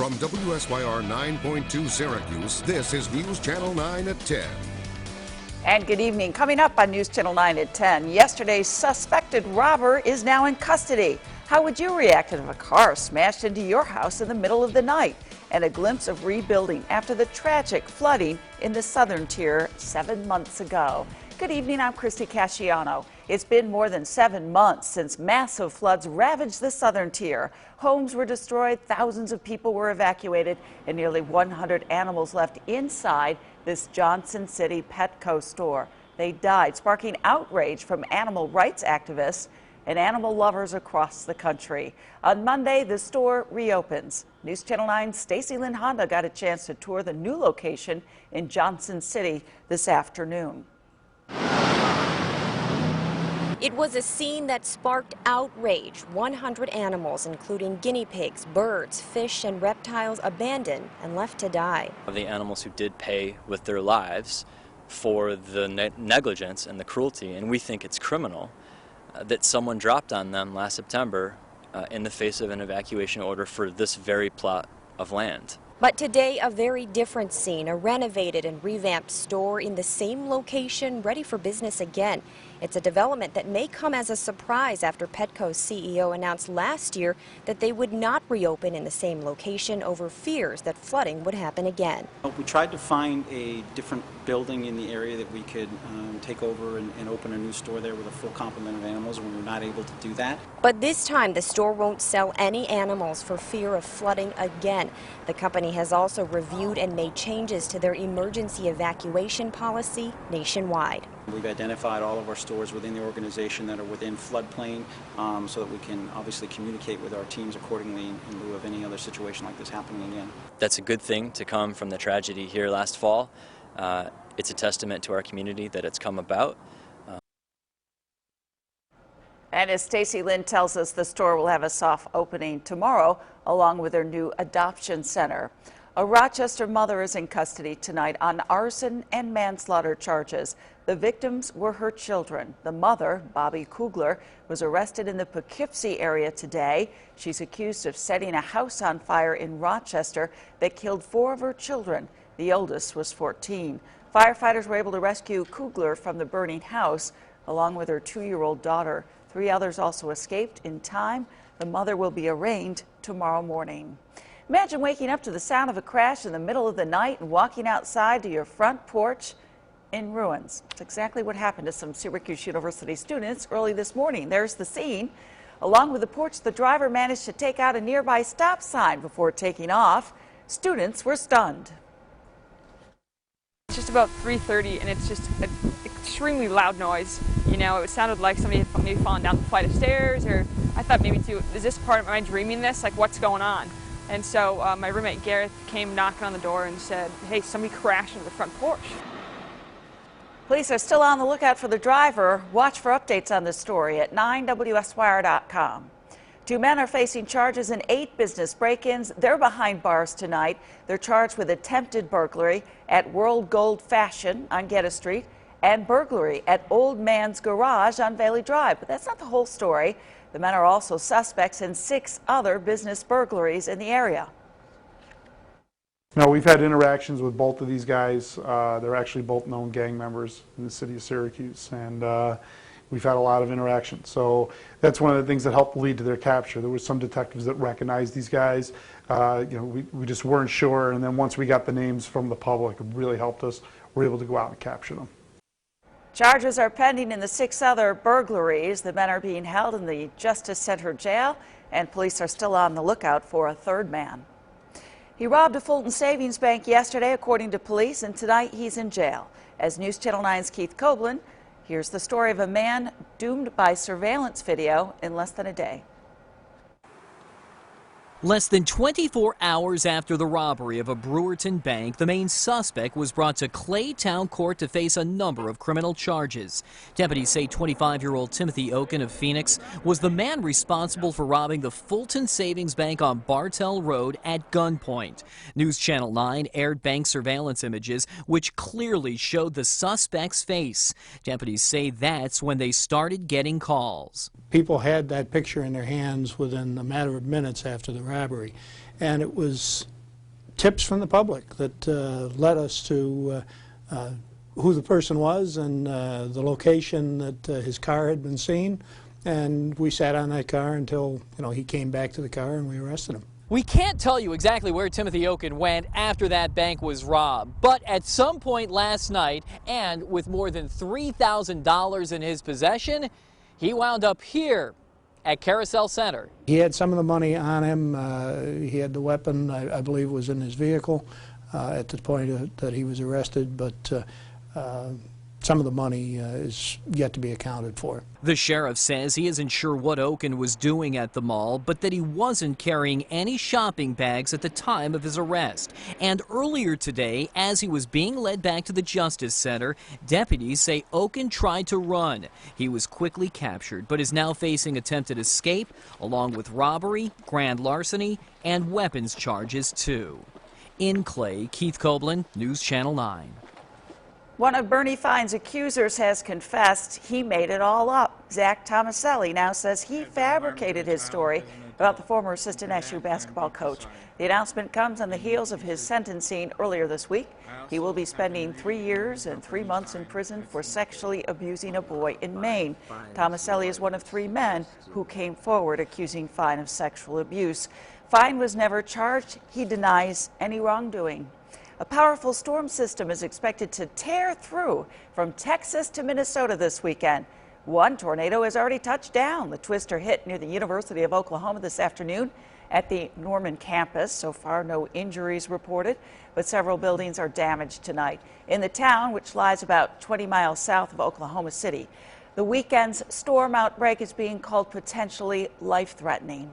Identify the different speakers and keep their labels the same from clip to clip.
Speaker 1: From WSYR 9.2 Syracuse, this is News Channel 9 at 10.
Speaker 2: And good evening. Coming up on News Channel 9 at 10, yesterday's suspected robber is now in custody. How would you react if a car smashed into your house in the middle of the night? And a glimpse of rebuilding after the tragic flooding in the southern tier 7 months ago. Good evening, I'm Christy Casciano. It's been more than 7 months since massive floods ravaged the southern tier. Homes were destroyed, thousands of people were evacuated, and nearly 100 animals left inside this Johnson City Petco store. They died, sparking outrage from animal rights activists and animal lovers across the country. On Monday, the store reopens. News Channel 9's Stacy Lynn Honda got a chance to tour the new location in Johnson City this afternoon.
Speaker 3: It was a scene that sparked outrage. 100 animals, including guinea pigs, birds, fish, and reptiles, abandoned and left to die.
Speaker 4: The animals who did pay with their lives for the negligence and the cruelty, and we think it's criminal that someone dropped on them last September in the face of an evacuation order for this very plot of land.
Speaker 3: But today, a very different scene, a renovated and revamped store in the same location, ready for business again. It's a development that may come as a surprise after Petco's CEO announced last year that they would not reopen in the same location over fears that flooding would happen again.
Speaker 5: We tried to find a different building in the area that we could take over and open a new store there with a full complement of animals, and we were not able to do that.
Speaker 3: But this time, the store won't sell any animals for fear of flooding again. The company has also reviewed and made changes to their emergency evacuation policy nationwide.
Speaker 5: We've identified all of our stores within the organization that are within floodplain so that we can obviously communicate with our teams accordingly in lieu of any other situation like this happening again.
Speaker 4: That's a good thing to come from the tragedy here last fall. It's a testament to our community that it's come about.
Speaker 2: And as Stacy Lynn tells us, the store will have a soft opening tomorrow along with their new adoption center. A Rochester mother is in custody tonight on arson and manslaughter charges. The victims were her children. The mother, Bobby Kugler, was arrested in the Poughkeepsie area today. She's accused of setting a house on fire in Rochester that killed 4 of her children. The oldest was 14. Firefighters were able to rescue Kugler from the burning house along with her 2-year-old daughter. 3 others also escaped in time. The mother will be arraigned tomorrow morning. Imagine waking up to the sound of a crash in the middle of the night and walking outside to your front porch in ruins. It's exactly what happened to some Syracuse University students early this morning. There's the scene. Along with the porch, the driver managed to take out a nearby stop sign before taking off. Students were stunned.
Speaker 6: It's just about 3:30 and it's just an extremely loud noise. You know, it sounded like somebody had maybe fallen down the flight of stairs, or I thought maybe too, is this part of my dreaming this? Like, what's going on? And so my roommate Gareth came knocking on the door and said, hey, somebody crashed into the front porch.
Speaker 2: Police are still on the lookout for the driver. Watch for updates on this story at 9WSYR.com. 2 men are facing charges in 8 business break-ins. They're behind bars tonight. They're charged with attempted burglary at World Gold Fashion on Geddes Street and burglary at Old Man's Garage on Bailey Drive. But that's not the whole story. The men are also suspects in 6 other business burglaries in the area.
Speaker 7: Now, we've had interactions with both of these guys. They're actually both known gang members in the city of Syracuse, and we've had a lot of interaction. So that's one of the things that helped lead to their capture. There were some detectives that recognized these guys. We just weren't sure, and then once we got the names from the public, it really helped us. We were able to go out and capture them.
Speaker 2: Charges are pending in the 6 other burglaries. The men are being held in the Justice Center jail, and police are still on the lookout for a 3rd man. He robbed a Fulton Savings Bank yesterday, according to police, and tonight he's in jail. As News Channel 9's Keith Coblin, here's the story of a man doomed by surveillance video in less than a day.
Speaker 8: Less than 24 hours after the robbery of a Brewerton bank, the main suspect was brought to Clay Town Court to face a number of criminal charges. Deputies say 25-year-old Timothy Oken of Phoenix was the man responsible for robbing the Fulton Savings Bank on Bartell Road at gunpoint. News Channel 9 aired bank surveillance images which clearly showed the suspect's face. Deputies say that's when they started getting calls.
Speaker 9: People had that picture in their hands within a matter of minutes after the robbery, and it was tips from the public that led us to who the person was and the location that his car had been seen, and we sat on that car until he came back to the car and we arrested him.
Speaker 8: We can't tell you exactly where Timothy Oken went after that bank was robbed, but at some point last night, and with more than $3,000 in his possession, he wound up here at Carousel Center.
Speaker 9: He had some of the money on him. He had the weapon, I believe, was in his vehicle at the point that he was arrested, but some of the money is yet to be accounted for.
Speaker 8: The sheriff says he isn't sure what Oken was doing at the mall, but that he wasn't carrying any shopping bags at the time of his arrest. And earlier today, as he was being led back to the Justice Center, deputies say Oken tried to run. He was quickly captured, but is now facing attempted escape, along with robbery, grand larceny, and weapons charges, too. In Clay, Keith Copeland, News Channel 9.
Speaker 2: One of Bernie Fine's accusers has confessed he made it all up. Zach Tomaselli now says he fabricated his story about the former assistant SU basketball coach. The announcement comes on the heels of his sentencing earlier this week. He will be spending 3 years and 3 months in prison for sexually abusing a boy in Maine. Tomaselli is one of 3 men who came forward accusing Fine of sexual abuse. Fine was never charged. He denies any wrongdoing. A powerful storm system is expected to tear through from Texas to Minnesota this weekend. One tornado has already touched down. The twister hit near the University of Oklahoma this afternoon at the Norman campus. So far, no injuries reported, but several buildings are damaged tonight in the town, which lies about 20 miles south of Oklahoma City. The weekend's storm outbreak is being called potentially life-threatening.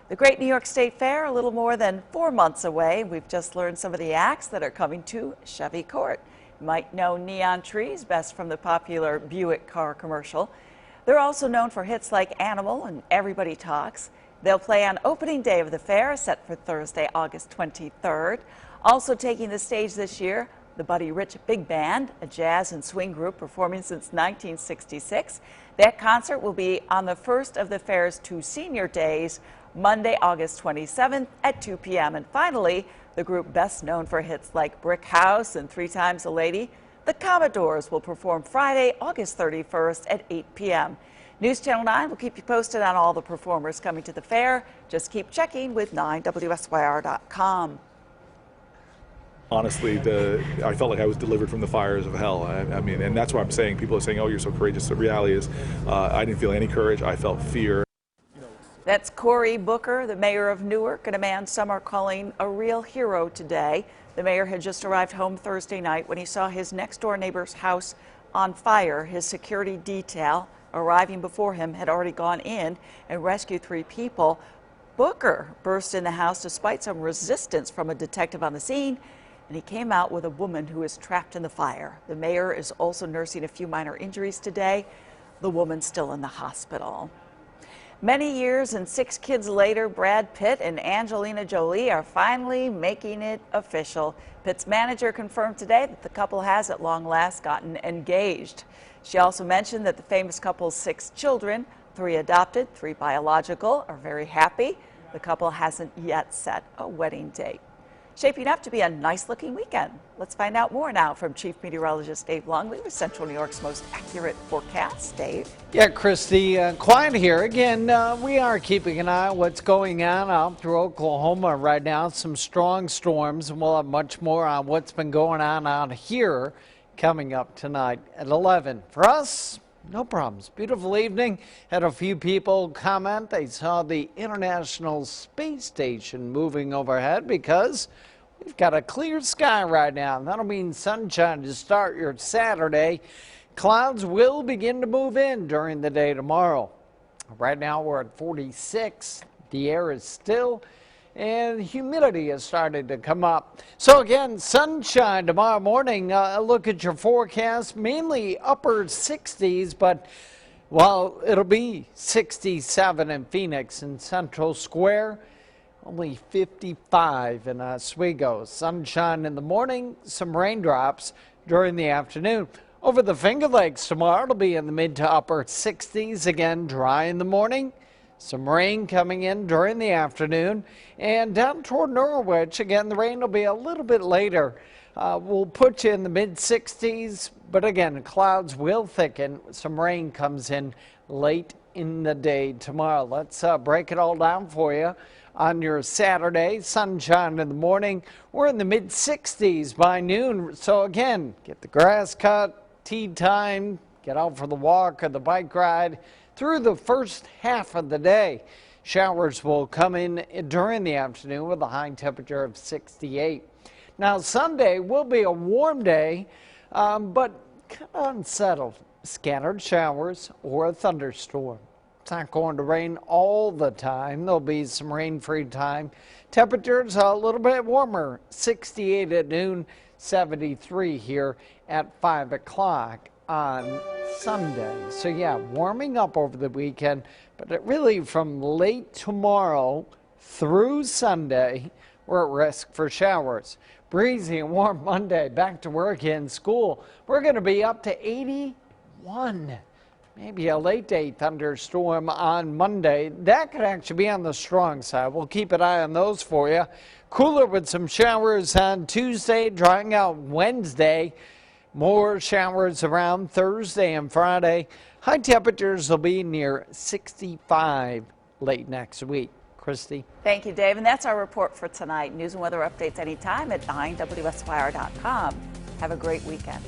Speaker 2: The Great New York State Fair, a little more than 4 months away. We've just learned some of the acts that are coming to Chevy Court. You might know Neon Trees best from the popular Buick car commercial. They're also known for hits like Animal and Everybody Talks. They'll play on opening day of the fair, set for Thursday, August 23rd. Also taking the stage this year, the Buddy Rich Big Band, a jazz and swing group performing since 1966. That concert will be on the first of the fair's 2 senior days, Monday, August 27th at 2 p.m. And finally, the group best known for hits like Brick House and 3 Times a Lady, the Commodores, will perform Friday, August 31st at 8 p.m. News Channel 9 will keep you posted on all the performers coming to the fair. Just keep checking with 9WSYR.com.
Speaker 10: Honestly, I felt like I was delivered from the fires of hell. I mean, and that's what I'm saying. People are saying, oh, you're so courageous. The reality is I didn't feel any courage. I felt fear.
Speaker 2: That's Cory Booker, the mayor of Newark, and a man some are calling a real hero today. The mayor had just arrived home Thursday night when he saw his next-door neighbor's house on fire. His security detail, arriving before him, had already gone in and rescued 3 people. Booker burst in the house despite some resistance from a detective on the scene, and he came out with a woman who is trapped in the fire. The mayor is also nursing a few minor injuries today. The woman's still in the hospital. Many years and 6 kids later, Brad Pitt and Angelina Jolie are finally making it official. Pitt's manager confirmed today that the couple has at long last gotten engaged. She also mentioned that the famous couple's 6 children, 3 adopted, 3 biological, are very happy. The couple hasn't yet set a wedding date. Shaping up to be a nice-looking weekend. Let's find out more now from Chief Meteorologist Dave Longley with Central New York's most accurate forecast. Dave?
Speaker 11: Yeah, Christy, quiet here. Again, we are keeping an eye on what's going on out through Oklahoma right now. Some strong storms, and we'll have much more on what's been going on out here coming up tonight at 11. For us, no problems. Beautiful evening. Had a few people comment they saw the International Space Station moving overhead because we've got a clear sky right now. That'll mean sunshine to start your Saturday. Clouds will begin to move in during the day tomorrow. Right now we're at 46. The air is still, and humidity has started to come up. So again, sunshine tomorrow morning. Look at your forecast, mainly upper 60s, but while it'll be 67 in Phoenix and Central Square, only 55 in Oswego. Sunshine in the morning, some raindrops during the afternoon. Over the Finger Lakes tomorrow, it'll be in the mid to upper 60s. Again, dry in the morning, Some rain coming in during the afternoon, and down toward Norwich, again, the rain will be a little bit later. We'll put you in the mid-60s, but again, clouds will thicken. Some rain comes in late in the day tomorrow. Let's break it all down for you. On your Saturday, sunshine in the morning. We're in the mid-60s by noon. So again, get the grass cut, tea time, get out for the walk or the bike ride through the first half of the day. Showers will come in during the afternoon with a high temperature of 68. Now Sunday will be a warm day, but kind of unsettled. Scattered showers or a thunderstorm. It's not going to rain all the time. There'll be some rain-free time. Temperatures a little bit warmer, 68 at noon, 73 here at 5 o'clock on Sunday. So yeah, warming up over the weekend, but it really from late tomorrow through Sunday, we're at risk for showers. Breezy and warm Monday, back to work in school. We're going to be up to 81. Maybe a late day thunderstorm on Monday. That could actually be on the strong side. We'll keep an eye on those for you. Cooler with some showers on Tuesday, drying out Wednesday. More showers around Thursday and Friday. High temperatures will be near 65 late next week. Christy.
Speaker 2: Thank you, Dave. And that's our report for tonight. News and weather updates anytime at 9WSYR.com. Have a great weekend.